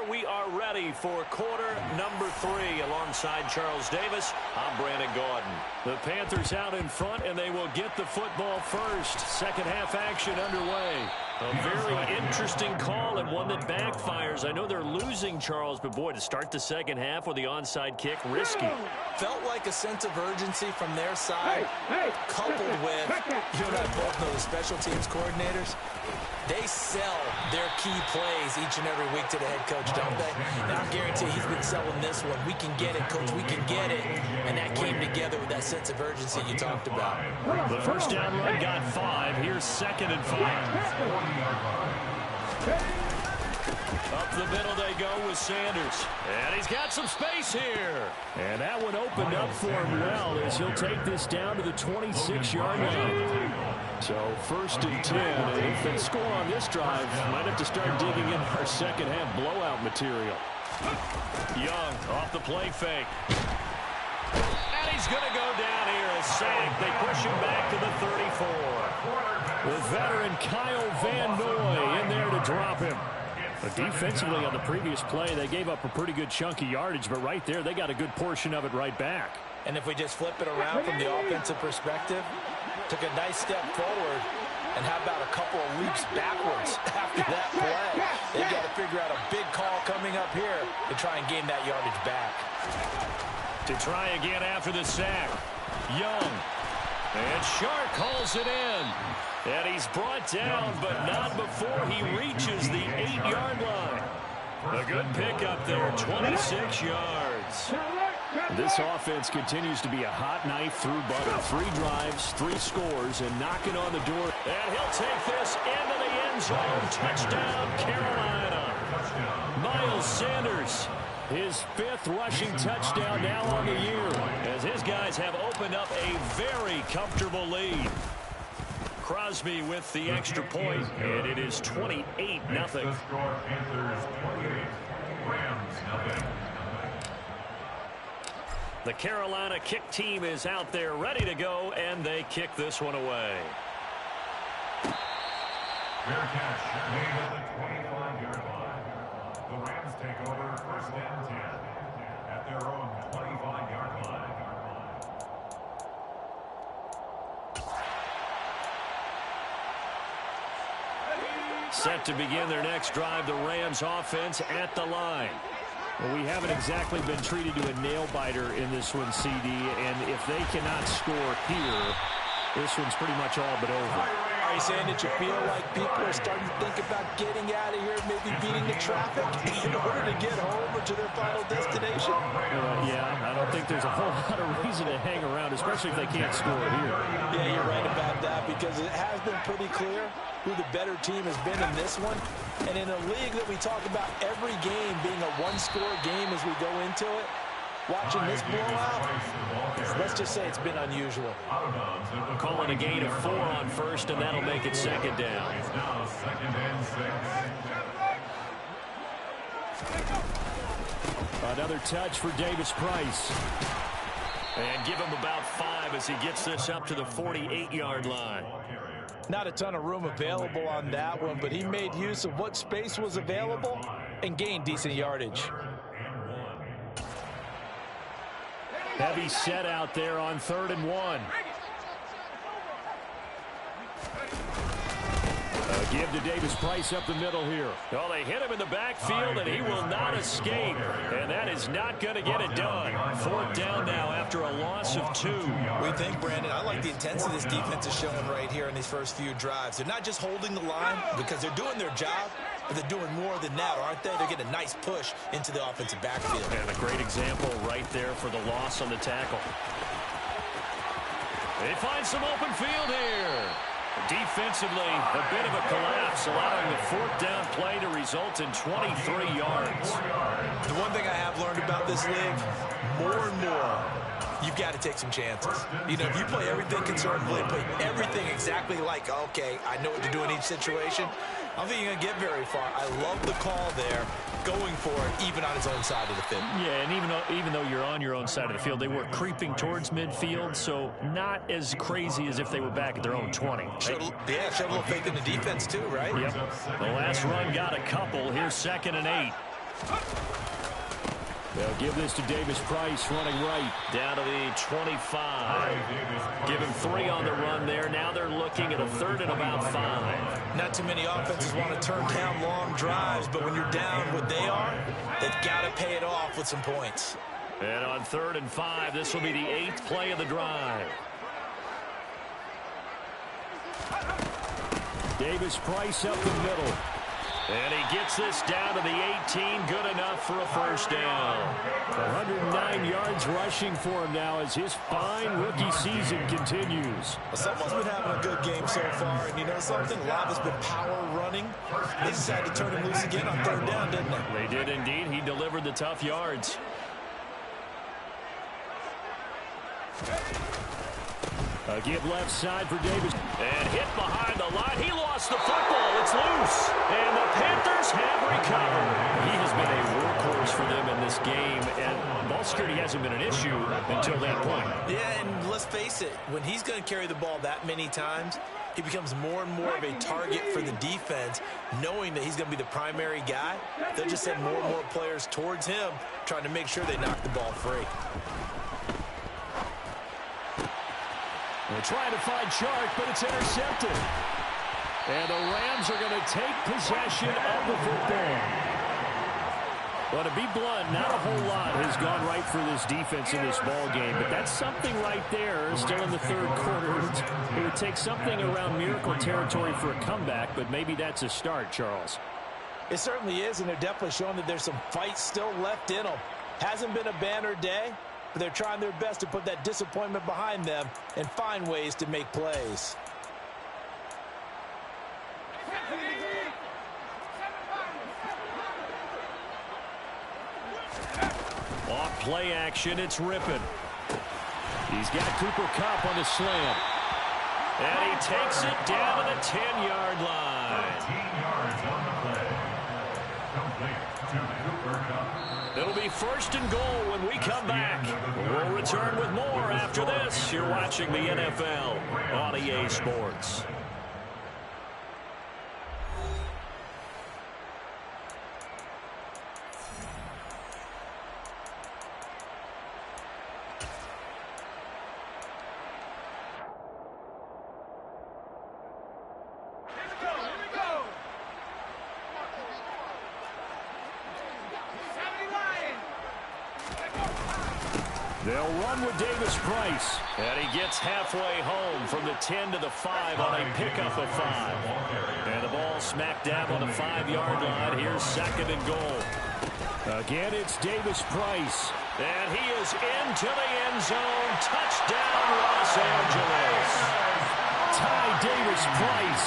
we are ready for quarter number 3. Alongside Charles Davis, I'm Brandon Gaudin. The Panthers out in front, and they will get the football first. Second half action underway. A very interesting call and one that backfires. I know they're losing, Charles, but boy, to start the second half with the onside kick, risky. Felt like a sense of urgency from their side, coupled with, you and I both know the special teams coordinators, they sell their key plays each and every week to the head coach, don't they? And I guarantee he's been selling this one. We can get it, coach, we can get it. And that came together with that sense of urgency you talked about. The first down run got 5. Here's 2nd and 5. Up the middle they go with Sanders. And he's got some space here. And that one opened up for him well as he'll take this down to the 26-yard line. So 1st and 10. And if they score on this drive, might have to start digging in our second half blowout material. Young off the play fake. And he's going to go down here. A sack. They push him back to the 34. The veteran Kyle Van Noy in there to drop him. But defensively on the previous play, they gave up a pretty good chunk of yardage, but right there, they got a good portion of it right back. And if we just flip it around from the offensive perspective, took a nice step forward, and how about a couple of leaps backwards after that play? They've got to figure out a big call coming up here to try and gain that yardage back. To try again after the sack, Young. And Shark calls it in. And he's brought down, but not before he reaches the 8-yard line. A good pickup there, 26 yards. This offense continues to be a hot knife through butter. 3 drives, 3 scores, and knocking on the door. And he'll take this into the end zone. Touchdown, Carolina. Miles Sanders, his 5th rushing touchdown now on the year, as his guys have opened up a very comfortable lead. Crosby with the extra point, and it is 28-0. The Carolina kick team is out there ready to go, and they kick this one away. Fair catch made at the 25-yard line. The Rams take over 1st and 10 at their own 25-yard line. Set to begin their next drive, the Rams offense at the line. Well, we haven't exactly been treated to a nail-biter in this one, CD, and if they cannot score here, this one's pretty much all but over. Are you saying that you feel like people are starting to think about getting out of here, maybe beating the traffic in order to get home or to their final destination? Yeah, I don't think there's a whole lot of reason to hang around, especially if they can't score here. Yeah, you're right about that, because it has been pretty clear who the better team has been in this one. And in a league that we talk about every game being a one-score game as we go into it, watching this blowout, let's just say it's been unusual. Calling a gain of 4 on 1st, and that'll make it 2nd down. Another touch for Davis Price. And give him about 5 as he gets this up to the 48-yard line. Not a ton of room available on that one, but he made use of what space was available and gained decent yardage. Heavy set out there on 3rd and 1. Give to Davis Price up the middle here. Well, they hit him in the backfield, and he will not escape. And that is not going to get it done. 4th down now after a loss of 2. We think, Brandon, I like the intensity this defense is showing right here in these first few drives. They're not just holding the line because they're doing their job, but they're doing more than that, aren't they? They're getting a nice push into the offensive backfield. And a great example right there for the loss on the tackle. They find some open field here. Defensively, a bit of a collapse, allowing the 4th down play to result in 23 yards. The one thing I have learned about this league, more and more, you've got to take some chances. You know, if you play everything conservatively, play everything exactly like, okay, I know what to do in each situation, I don't think you're going to get very far. I love the call there, going for it, even on his own side of the field. Yeah, and even though you're on your own side of the field, they were creeping towards midfield, so not as crazy as if they were back at their own 20. Showed a little faith in the defense too, right? Yep. The last run got a couple. Here's 2nd and 8. They'll give this to Davis Price running right. Down to the 25. Give him 3 on the run there. Now they're looking at a 3rd and about 5. Not too many offenses want to turn down long drives, but when you're down what they are, they've got to pay it off with some points. And on 3rd and 5, this will be the 8th play of the drive. Davis Price up the middle. And he gets this down to the 18. Good enough for a first down. 109 yards rushing for him now as his fine rookie season continues. Well, someone's been having a good game so far. And you know something? A lot has been power running. They decided to turn him loose again on 3rd down, didn't they? They did indeed. He delivered the tough yards. A give left side for Davis. And hit behind the line. He lost the football. It's loose. And the Panthers have recovered. He has been a workhorse for them in this game. And ball security hasn't been an issue until that point. Yeah, and let's face it. When he's going to carry the ball that many times, he becomes more and more of a target for the defense, knowing that he's going to be the primary guy. They'll just send more and more players towards him, trying to make sure they knock the ball free. They're trying to find Chark, but it's intercepted. And the Rams are going to take possession of the football. Well, to be blunt, not a whole lot has gone right for this defense in this ball game, but that's something right there still in the 3rd quarter. It would take something around miracle territory for a comeback, but maybe that's a start, Charles. It certainly is, and they're definitely showing that there's some fight still left in them. Hasn't been a banner day, but they're trying their best to put that disappointment behind them and find ways to make plays. Off play action, it's ripping. He's got Cooper Kupp on the slam. And he takes it down to the 10-yard line. 13 yards on the play. Complete to Cooper Kupp. It'll be 1st and goal when we come back. We'll return with more after this. You're watching the NFL on EA Sports. They'll run with Davis Price. And he gets halfway home from the 10 to the 5 on a pickup of 5. And the ball smacked down on the 5-yard line. Here's 2nd and goal. Again, it's Davis Price. And he is into the end zone. Touchdown, Los Angeles. Ty Davis Price.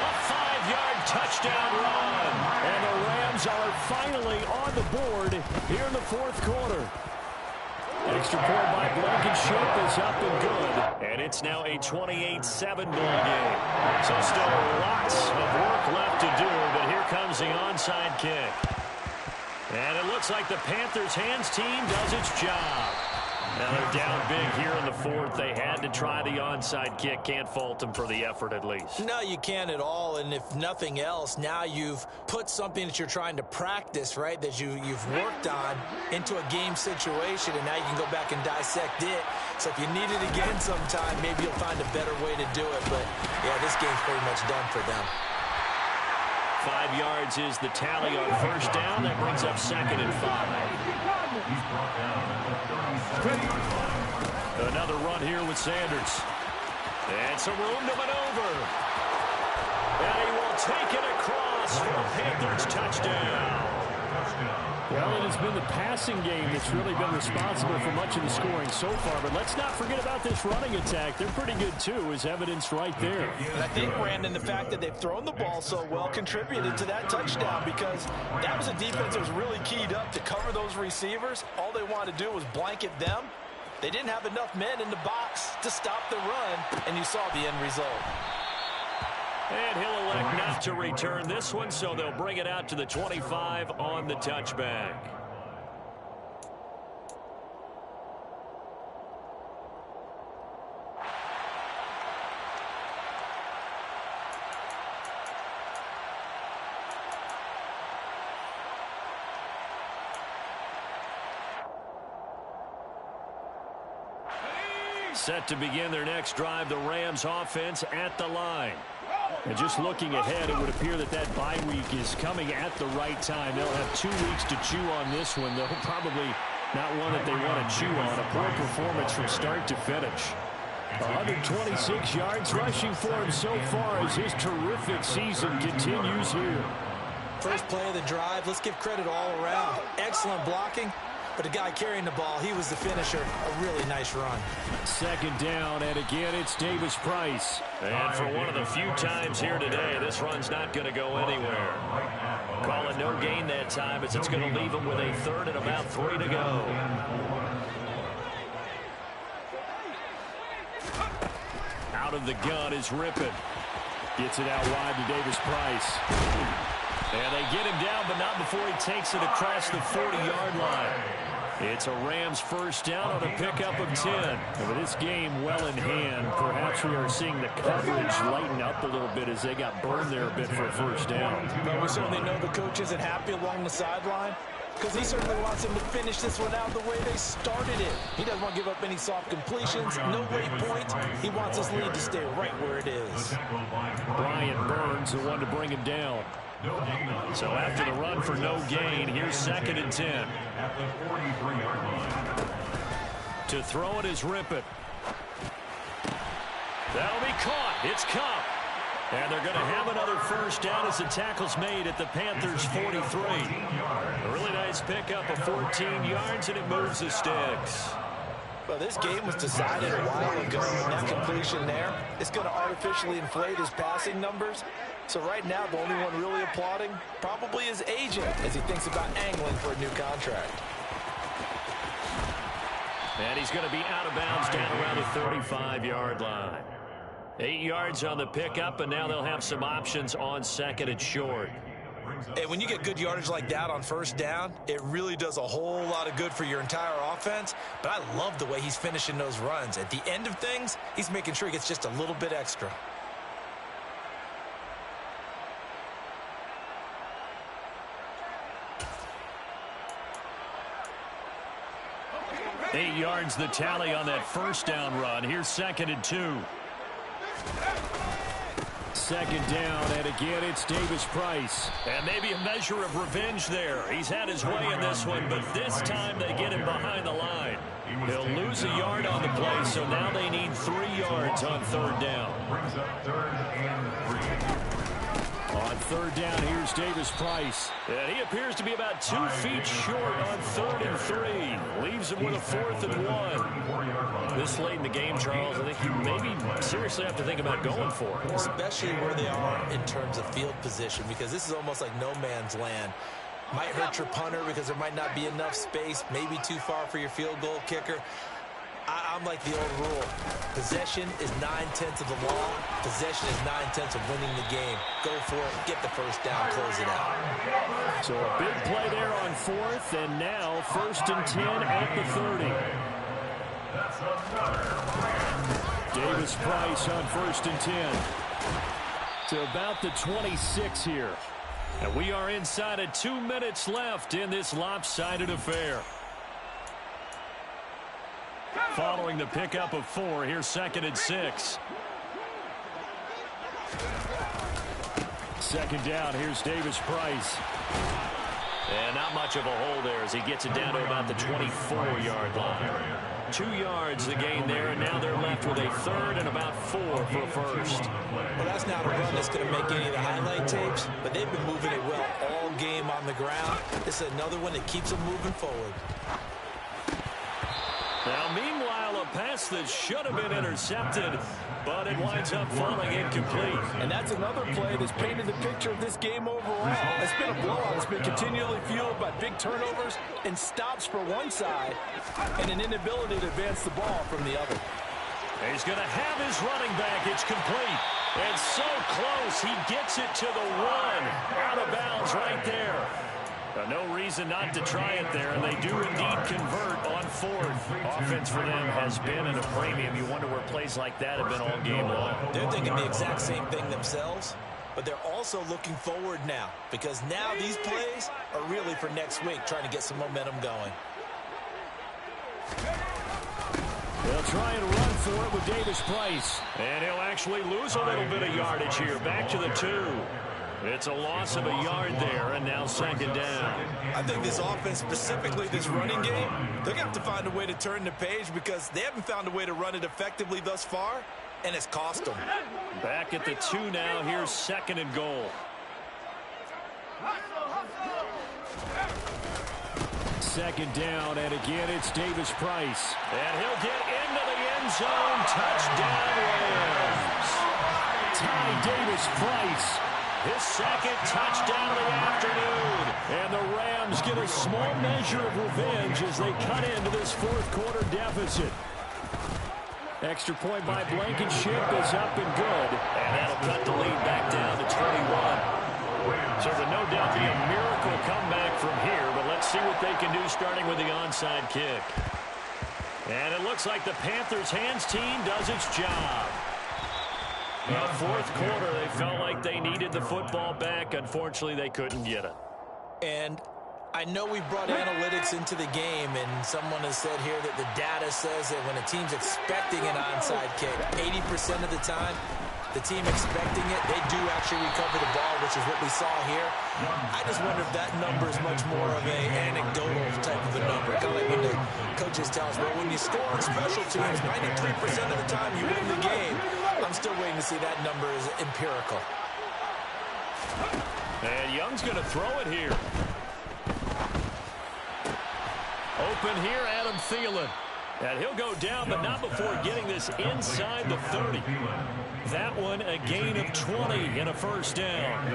A 5-yard touchdown run. And the Rams are finally on the board here in the 4th quarter. Extra point by Blankenship is up and good. And it's now a 28-7 ball game. So still lots of work left to do, but here comes the onside kick. And it looks like the Panthers' hands team does its job. Now they're down big here in the 4th. They had to try the onside kick. Can't fault them for the effort at least. No, you can't at all. And if nothing else, now you've put something that you're trying to practice, right, that you've worked on into a game situation, and now you can go back and dissect it. So if you need it again sometime, maybe you'll find a better way to do it. But, yeah, this game's pretty much done for them. 5 yards is the tally on 1st down. That brings up 2nd and 5. He's brought down at the 30-yard line. Another run here with Sanders. And some room to maneuver. And he will take it across for a Panthers touchdown. Well, it has been the passing game that's really been responsible for much of the scoring so far. But let's not forget about this running attack. They're pretty good, too, as evidenced right there. And I think, Brandon, the fact that they've thrown the ball so well contributed to that touchdown, because that was a defense that was really keyed up to cover those receivers. All they wanted to do was blanket them. They didn't have enough men in the box to stop the run, and you saw the end result. And he'll elect not to return this one, so they'll bring it out to the 25 on the touchback. Set to begin their next drive, the Rams offense at the line. And just looking ahead, it would appear that that bye week is coming at the right time. They'll have 2 weeks to chew on this one, though probably not one that they want to chew on. A poor performance from start to finish. 126 yards rushing for him so far as his terrific season continues here. First play of the drive, let's give credit all around. Excellent blocking, but the guy carrying the ball, he was the finisher. A really nice run. Second down, and again, it's Davis-Price. And for one of the few times here today, this run's not going to go anywhere. Call it no gain that time as it's going to leave him with a third and about 3 to go. Out of the gun is Rippon. Gets it out wide to Davis-Price. And they get him down, but not before he takes it across the 40-yard line. It's a Rams first down on a pickup of 10. And with this game well in hand, perhaps we are seeing the coverage lighten up a little bit as they got burned there a bit for a first down. But we certainly know the coach isn't happy along the sideline because he certainly wants them to finish this one out the way they started it. He doesn't want to give up any soft completions, no waypoint. He wants his lead to stay right where it is. Brian Burns, the one to bring him down. So after the run for no gain, here's 2nd and 10. At the 43-yard line. To throw it is Rippon. That'll be caught. It's Cup. And they're going to have another first down as the tackle's made at the Panthers' 43. A really nice pickup of 14 yards, and it moves the sticks. Well, this game was decided a while ago. That completion there is going to artificially inflate his passing numbers. So right now, the only one really applauding probably his agent as he thinks about angling for a new contract. And he's going to be out of bounds down around the 35-yard line. 8 yards on the pickup, and now they'll have some options on 2nd and short. Hey, when you get good yardage like that on first down, it really does a whole lot of good for your entire offense. But I love the way he's finishing those runs. At the end of things, he's making sure he gets just a little bit extra. Eight yards the tally on that first down run. Here's 2nd and 2. Second down, and again, it's Davis-Price. And maybe a measure of revenge there. He's had his way in this one, but this time they get him behind the line. He'll lose a yard on the play, so now they need 3 yards on 3rd down. Brings up 3rd and 3. On 3rd down, here's Davis-Price. And he appears to be about 2 feet short on 3rd and 3. Leaves him with a 4th and 1. This late in the game, Charles, I think you maybe seriously have to think about going for it. Especially where they are in terms of field position, because this is almost like no man's land. Might hurt your punter because there might not be enough space, maybe too far for your field goal kicker. I'm like the old rule. Possession is 9/10 of the law. Possession is 9/10 of winning the game. Go for it. Get the first down. Close it out. So a big play there on 4th, and now 1st and 10 at the 30. Davis-Price on 1st and 10. To about the 26 here. And we are inside of 2 minutes left in this lopsided affair. Following the pickup of 4, here's 2nd and 6. Second down, here's Davis-Price. And not much of a hole there as he gets it down to about the 24-yard line. 2 yards the gain there, and now they're left with a 3rd and about 4 for a first. Well, that's not a run that's going to make any of the highlight tapes, but they've been moving it well all game on the ground. This is another one that keeps them moving forward. Now, meanwhile, a pass that should have been intercepted, but it winds up falling incomplete. And that's another play that's painted the picture of this game overall. It's been a blowout. It's been continually fueled by big turnovers and stops for one side and an inability to advance the ball from the other. He's going to have his running back. It's complete. And so close. He gets it to the 1. Out of bounds right there. No reason not to try it there, and they do indeed convert on 4th. Offense for them has been at a premium. You wonder where plays like that have been all game long. They're thinking the exact same thing themselves, but they're also looking forward now because now these plays are really for next week, trying to get some momentum going. They'll try and run for it with Davis Price. And he'll actually lose a little bit of yardage here. Back to the 2. It's a loss of a yard there, and now second down. I think this offense, specifically this running game, they're going to have to find a way to turn the page because they haven't found a way to run it effectively thus far, and it's cost them. Back at the 2 now. Here's second and goal. Second down, and again it's Davis Price. And he'll get into the end zone. Touchdown, Rams. Ty Davis Price, his second touchdown of the afternoon. And the Rams get a small measure of revenge as they cut into this fourth quarter deficit. Extra point by Blankenship is up and good. And that'll cut the lead back down to 21. So there'll no doubt be a miracle comeback from here, but let's see what they can do starting with the onside kick. And it looks like the Panthers' hands team does its job. The fourth quarter, they felt like they needed the football back. Unfortunately, they couldn't get it. And I know we brought analytics into the game, and someone has said here that the data says that when a team's expecting an onside kick, 80% of the time, the team expecting it, they do actually recover the ball, which is what we saw here. I just wonder if that number is much more of an anecdotal type of a number. Kind of like when the coaches tell us, well, when you score on special teams, 93% of the time you win the game. I'm still waiting to see that number is empirical. And Young's going to throw it here. Open here, Adam Thielen. And he'll go down, but not before getting this inside the 30. That one a gain of 20 and a first down.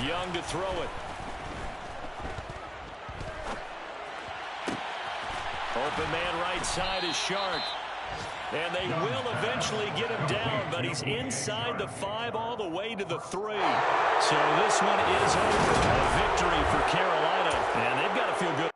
Young to throw it. Open man right side is Shark. And they will eventually get him down, but he's inside the 5 all the way to the 3. So this one is over. A victory for Carolina, and they've got to feel good.